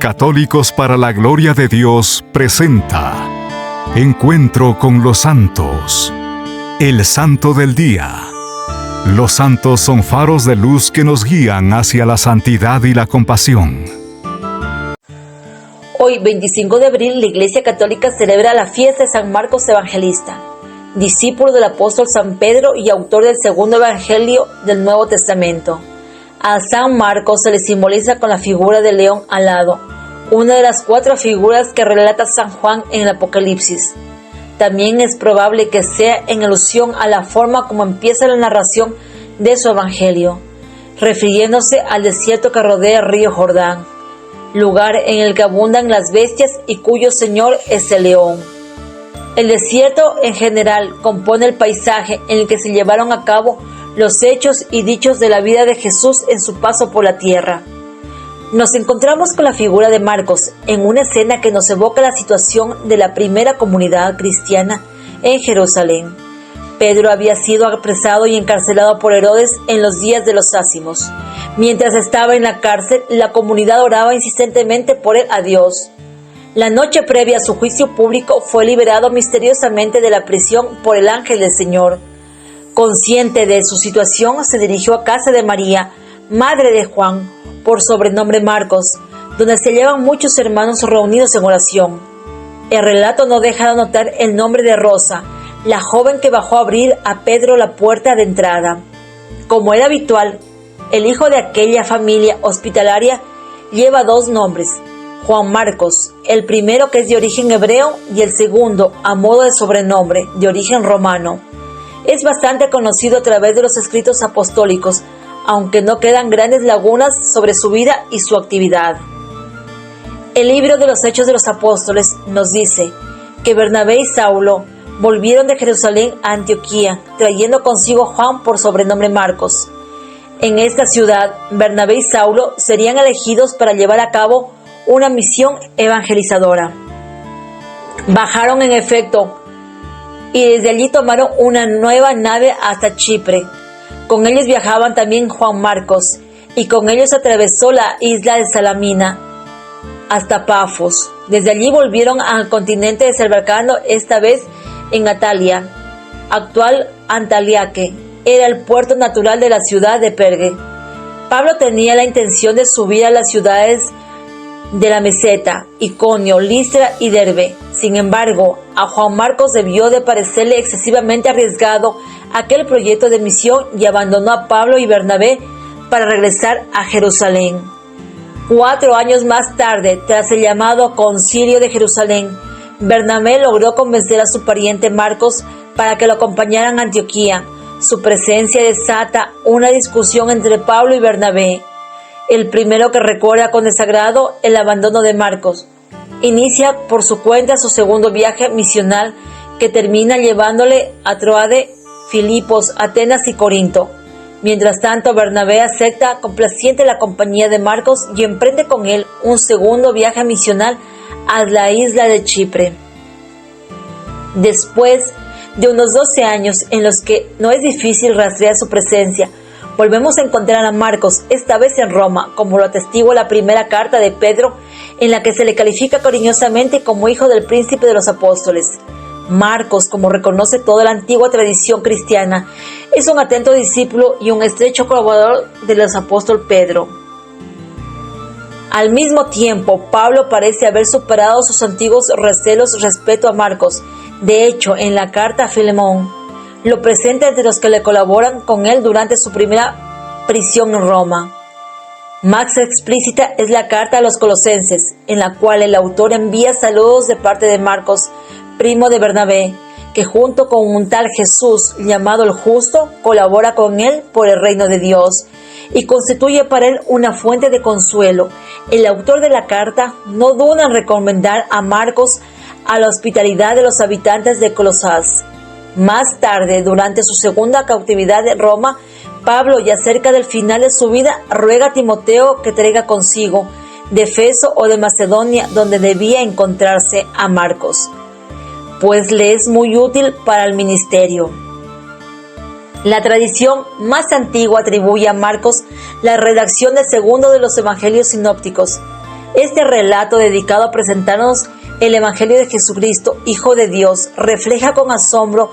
Católicos para la Gloria de Dios presenta Encuentro con los Santos. El Santo del Día. Los santos son faros de luz que nos guían hacia la santidad y la compasión. Hoy, 25 de abril, la Iglesia Católica celebra la fiesta de San Marcos Evangelista, discípulo del apóstol San Pedro y autor del segundo Evangelio del Nuevo Testamento. A San Marcos se le simboliza con la figura del león alado, una de las 4 figuras que relata San Juan en el Apocalipsis. También es probable que sea en alusión a la forma como empieza la narración de su Evangelio, refiriéndose al desierto que rodea el río Jordán, lugar en el que abundan las bestias y cuyo señor es el león. El desierto en general compone el paisaje en el que se llevaron a cabo los hechos y dichos de la vida de Jesús en su paso por la tierra. Nos encontramos con la figura de Marcos en una escena que nos evoca la situación de la primera comunidad cristiana en Jerusalén. Pedro había sido apresado y encarcelado por Herodes en los días de los ázimos. Mientras estaba en la cárcel, la comunidad oraba insistentemente por él a Dios. La noche previa a su juicio público fue liberado misteriosamente de la prisión por el ángel del Señor. Consciente de su situación, se dirigió a casa de María, madre de Juan, por sobrenombre Marcos, donde se hallaban muchos hermanos reunidos en oración. El relato no deja de notar el nombre de Rosa, la joven que bajó a abrir a Pedro la puerta de entrada. Como era habitual, el hijo de aquella familia hospitalaria lleva 2 nombres, Juan Marcos, el primero que es de origen hebreo y el segundo, a modo de sobrenombre, de origen romano. Es bastante conocido a través de los escritos apostólicos, aunque no quedan grandes lagunas sobre su vida y su actividad. El libro de los Hechos de los Apóstoles nos dice que Bernabé y Saulo volvieron de Jerusalén a Antioquía, trayendo consigo Juan por sobrenombre Marcos. En esta ciudad, Bernabé y Saulo serían elegidos para llevar a cabo una misión evangelizadora. Bajaron en efecto y desde allí tomaron una nueva nave hasta Chipre. Con ellos viajaban también Juan Marcos, y con ellos atravesó la isla de Salamina hasta Pafos. Desde allí volvieron al continente desembarcando, esta vez en Atalia, actual Antaliaque. Era el puerto natural de la ciudad de Perge. Pablo tenía la intención de subir a las ciudades de la meseta, Iconio, Listra y Derbe. Sin embargo, a Juan Marcos debió de parecerle excesivamente arriesgado aquel proyecto de misión y abandonó a Pablo y Bernabé para regresar a Jerusalén. 4 años más tarde, tras el llamado Concilio de Jerusalén, Bernabé logró convencer a su pariente Marcos para que lo acompañaran a Antioquía. Su presencia desata una discusión entre Pablo y Bernabé. El primero que recuerda con desagrado el abandono de Marcos. Inicia por su cuenta su segundo viaje misional que termina llevándole a Troade, Filipos, Atenas y Corinto. Mientras tanto, Bernabé acepta complaciente la compañía de Marcos y emprende con él un segundo viaje misional a la isla de Chipre. Después de unos 12 años en los que no es difícil rastrear su presencia, volvemos a encontrar a Marcos, esta vez en Roma, como lo atestigua la primera carta de Pedro, en la que se le califica cariñosamente como hijo del príncipe de los apóstoles. Marcos, como reconoce toda la antigua tradición cristiana, es un atento discípulo y un estrecho colaborador de los apóstoles Pedro. Al mismo tiempo, Pablo parece haber superado sus antiguos recelos respecto a Marcos. De hecho, en la carta a Filemón, lo presenta entre los que le colaboran con él durante su primera prisión en Roma. Más explícita es la carta a los Colosenses, en la cual el autor envía saludos de parte de Marcos, primo de Bernabé, que junto con un tal Jesús llamado el Justo, colabora con él por el reino de Dios y constituye para él una fuente de consuelo. El autor de la carta no duda en recomendar a Marcos a la hospitalidad de los habitantes de Colosas. Más tarde, durante su segunda cautividad en Roma, Pablo, ya cerca del final de su vida, ruega a Timoteo que traiga consigo de Efeso o de Macedonia, donde debía encontrarse a Marcos, pues le es muy útil para el ministerio. La tradición más antigua atribuye a Marcos la redacción del segundo de los evangelios sinópticos. Este relato, dedicado a presentarnos el Evangelio de Jesucristo, Hijo de Dios, refleja con asombro,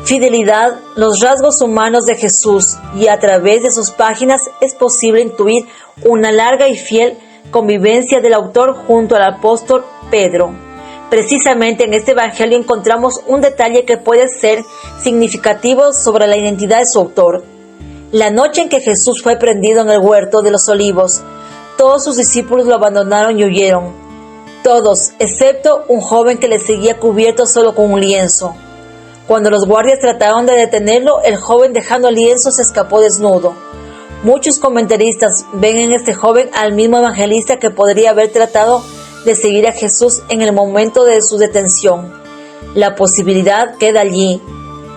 fidelidad, los rasgos humanos de Jesús, y a través de sus páginas es posible intuir una larga y fiel convivencia del autor junto al apóstol Pedro. Precisamente en este Evangelio encontramos un detalle que puede ser significativo sobre la identidad de su autor. La noche en que Jesús fue prendido en el huerto de los olivos, todos sus discípulos lo abandonaron y huyeron. Todos, excepto un joven que le seguía cubierto solo con un lienzo. Cuando los guardias trataron de detenerlo, el joven, dejando el lienzo, se escapó desnudo. Muchos comentaristas ven en este joven al mismo evangelista que podría haber tratado de seguir a Jesús en el momento de su detención. La posibilidad queda allí.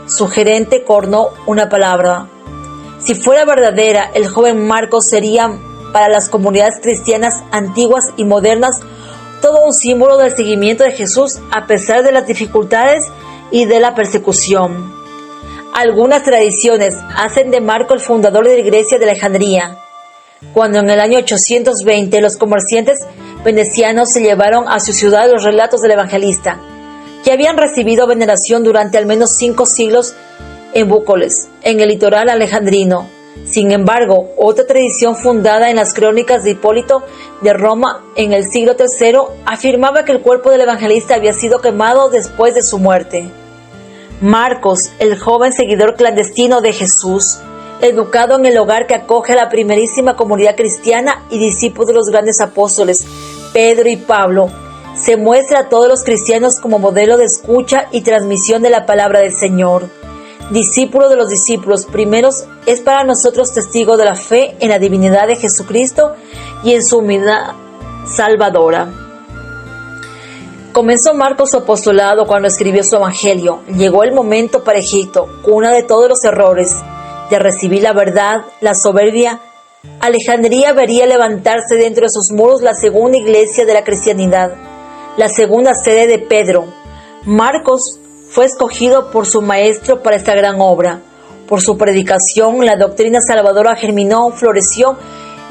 Su gerente cornó una palabra. Si fuera verdadera, el joven Marcos sería para las comunidades cristianas antiguas y modernas todo un símbolo del seguimiento de Jesús a pesar de las dificultades y de la persecución. Algunas tradiciones hacen de Marcos el fundador de la iglesia de Alejandría. Cuando en el año 820 los comerciantes venecianos se llevaron a su ciudad los relatos del evangelista, que habían recibido veneración durante al menos 5 siglos en Búcoles, en el litoral alejandrino. Sin embargo, otra tradición fundada en las crónicas de Hipólito de Roma en el siglo III afirmaba que el cuerpo del evangelista había sido quemado después de su muerte. Marcos, el joven seguidor clandestino de Jesús, educado en el hogar que acoge a la primerísima comunidad cristiana y discípulo de los grandes apóstoles Pedro y Pablo, se muestra a todos los cristianos como modelo de escucha y transmisión de la palabra del Señor. Discípulo de los discípulos primeros, es para nosotros testigo de la fe en la divinidad de Jesucristo y en su humildad salvadora. Comenzó Marcos su apostolado cuando escribió su evangelio. Llegó el momento para Egipto, cuna de todos los errores, de recibir la verdad, la soberbia. Alejandría vería levantarse dentro de sus muros la segunda iglesia de la cristianidad, la segunda sede de Pedro. Marcos fue escogido por su maestro para esta gran obra. Por su predicación, la doctrina salvadora germinó, floreció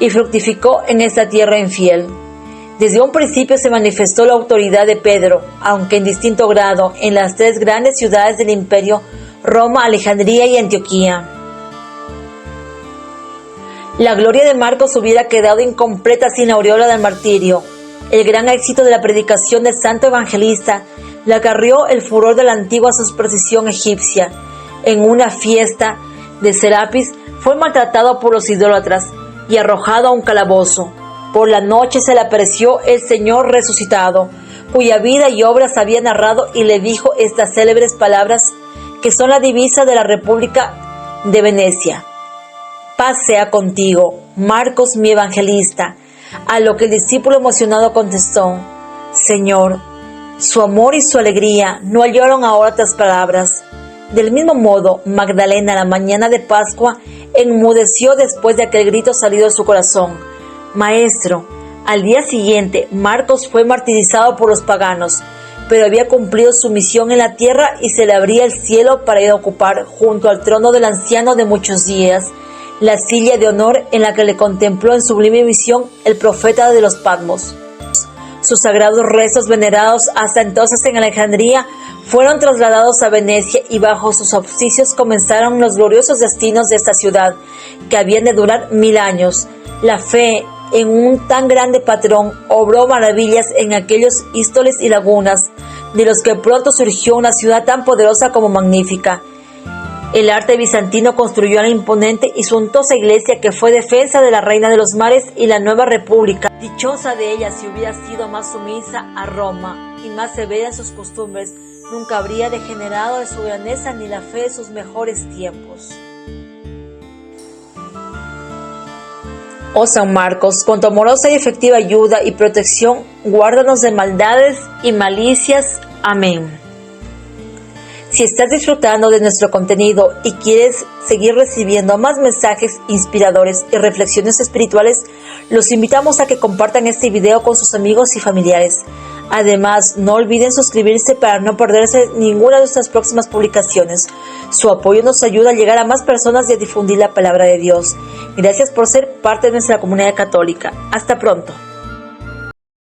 y fructificó en esta tierra infiel. Desde un principio se manifestó la autoridad de Pedro, aunque en distinto grado, en las 3 grandes ciudades del imperio: Roma, Alejandría y Antioquía. La gloria de Marcos hubiera quedado incompleta sin la aureola del martirio. El gran éxito de la predicación del santo evangelista le acarrió el furor de la antigua superstición egipcia. En una fiesta de Serapis fue maltratado por los idólatras y arrojado a un calabozo. Por la noche se le apareció el Señor resucitado, cuya vida y obras había narrado, y le dijo estas célebres palabras que son la divisa de la República de Venecia: paz sea contigo, Marcos, mi evangelista. A lo que el discípulo emocionado contestó: Señor, su amor y su alegría no hallaron ahora otras palabras. Del mismo modo, Magdalena, la mañana de Pascua, enmudeció después de aquel grito salido de su corazón: Maestro. Al día siguiente, Marcos fue martirizado por los paganos, pero había cumplido su misión en la tierra y se le abría el cielo para ir a ocupar, junto al trono del anciano de muchos días, la silla de honor en la que le contempló en sublime visión el profeta de los Patmos. Sus sagrados restos, venerados hasta entonces en Alejandría, fueron trasladados a Venecia, y bajo sus auspicios comenzaron los gloriosos destinos de esta ciudad, que habían de durar 1000 años. La fe en un tan grande patrón obró maravillas en aquellos ístoles y lagunas, de los que pronto surgió una ciudad tan poderosa como magnífica. El arte bizantino construyó la imponente y suntuosa iglesia que fue defensa de la reina de los mares y la nueva república. Dichosa de ella si hubiera sido más sumisa a Roma y más severa en sus costumbres, nunca habría degenerado de su grandeza ni la fe de sus mejores tiempos. Oh San Marcos, con tu amorosa y efectiva ayuda y protección, guárdanos de maldades y malicias. Amén. Si estás disfrutando de nuestro contenido y quieres seguir recibiendo más mensajes inspiradores y reflexiones espirituales, los invitamos a que compartan este video con sus amigos y familiares. Además, no olviden suscribirse para no perderse ninguna de nuestras próximas publicaciones. Su apoyo nos ayuda a llegar a más personas y a difundir la palabra de Dios. Gracias por ser parte de nuestra comunidad católica. Hasta pronto.